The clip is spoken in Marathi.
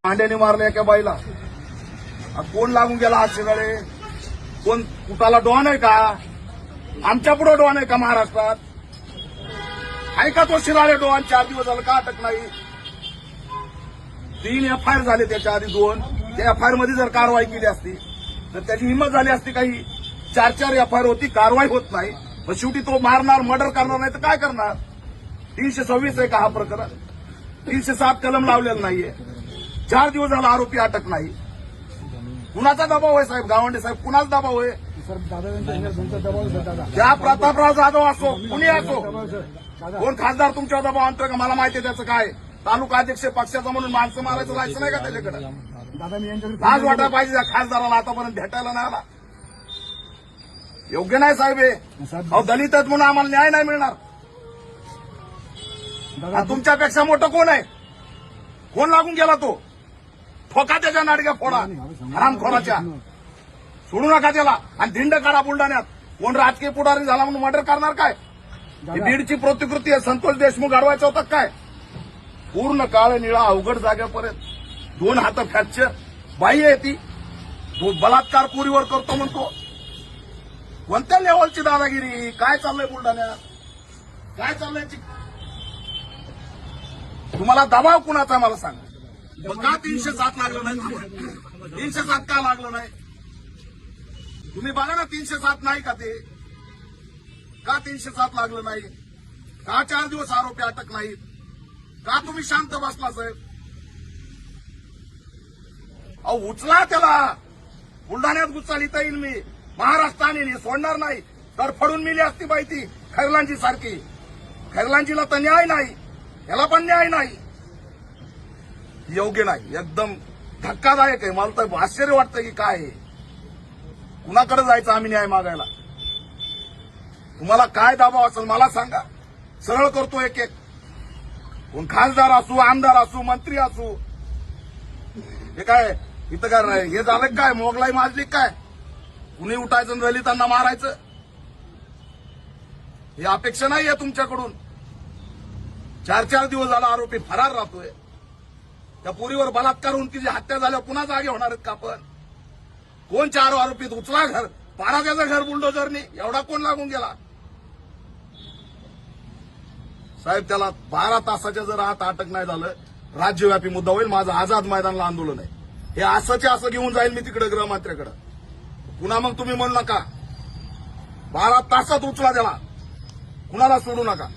भांड्याने मारले एका बाईला. कोण लागून गेला आज सगळे? कोण कुठाला डॉन आहे का? आमच्या पुढे डॉन आहे का महाराष्ट्रात? आहे का तो शिराळे डॉन? 4 दिवस झालं का अटक नाही? 3 एफआयआर झाले त्याच्या आधी 2. त्या एफआयआर मध्ये जर कारवाई केली असती तर त्याची हिंमत झाली असती. काही 4 एफआयआर होती, कारवाई होत नाही. मग शेवटी तो मारणार, मर्डर करणार नाही तर काय करणार? 326 आहे का हा प्रकरण? 307 कलम लावलेला नाहीये. 4 दिवस झाला आरोपी अटक नाही. कुणाचा दबाव आहे साहेब? गावंडे साहेब, कुणाचा दबाव आहे? त्या प्रतापराव जाधव असो, कुणी असो, कोण खासदार तुमच्यावर दबाव आणतोय का? मला माहिती आहे त्याचं काय. तालुका अध्यक्ष पक्षाचा म्हणून माणसं मारायचं लायसन आहे का त्याच्याकडे? लाज वाटायला पाहिजे त्या खासदाराला. आतापर्यंत भेटायला नाही आला. योग्य नाही साहेब हे. अहो, दलित आहेत म्हणून आम्हाला न्याय नाही मिळणार. तुमच्यापेक्षा मोठं कोण आहे? कोण लागून गेला तो? ठोका त्याच्या नाडक्या फोडा, हरामखोराच्या. सोडू नका त्याला. आणि धिंड करा बुलढाण्यात. कोण राजकीय पुढारी झाला म्हणून मर्डर करणार काय? ही बीडची प्रतिकृती आहे. संतोष देशमुख अडवायचं होतं काय? पूर्ण काळ निळा अवघड जाग्यापर्यंत. 2 हात फ्रॅक्चर. बाई आहे ती. बलात्कार पुरीवर करतो म्हणतो. कोणत्या लेवलची दादागिरी? काय चाललंय बुलढाण्यात? काय चाललंय? तुम्हाला दबाव कुणाचा आहे मला सांगा. का 307 लागलं नाही? 307 का लागलं नाही? तुम्ही बघा ना, 307 नाही का ते? का 307 लागलं नाही? का 4 दिवस आरोपी अटक नाहीत? का तुम्ही शांत बसला साहेब? अहो, उचला त्याला. बुलढाण्यात गुचालिता येईल मी. महाराष्ट्राने सोडणार नाही. तर फडून मिली असती बाई ती खैरलांजी सारखी. खैरलांजीला तर न्याय नाही, याला पण न्याय नाही. योग्य नाही. एकदम धक्कादायक आहे. मला तर आश्चर्य वाटतं की काय आहे. कुणाकडे जायचं आम्ही न्याय मागायला? तुम्हाला काय दबाव असेल मला सांगा. सरळ करतो एक एक. कोण खासदार असू, आमदार असू, मंत्री असू. हे काय इथं काय हे झालं काय? मोगलाई माजली काय? कुणी उठायचं दलितांना मारायचं? ही अपेक्षा नाहीये तुमच्याकडून. 4 दिवस झाला आरोपी फरार राहतोय. त्या पोरीवर बलात्कार होऊन तिची हत्या झाल्यावर पुन्हा जागे होणार आहेत का आपण? कोण 4 आरोपीत? उचला घर. पाडा त्याचं घर बुलडोजरनी. एवढा कोण लागून गेला? साहेब, त्याला 12 तासाच्या जर आत अटक नाही झालं, राज्यव्यापी मुद्दा होईल. माझं आझाद मैदानला आंदोलन आहे. हे असंच्या असं घेऊन जाईल मी तिकडे गृहमंत्र्याकडे. पुन्हा मग तुम्ही म्हणू नका. 12 तासात उचला त्याला. कुणाला सोडू नका.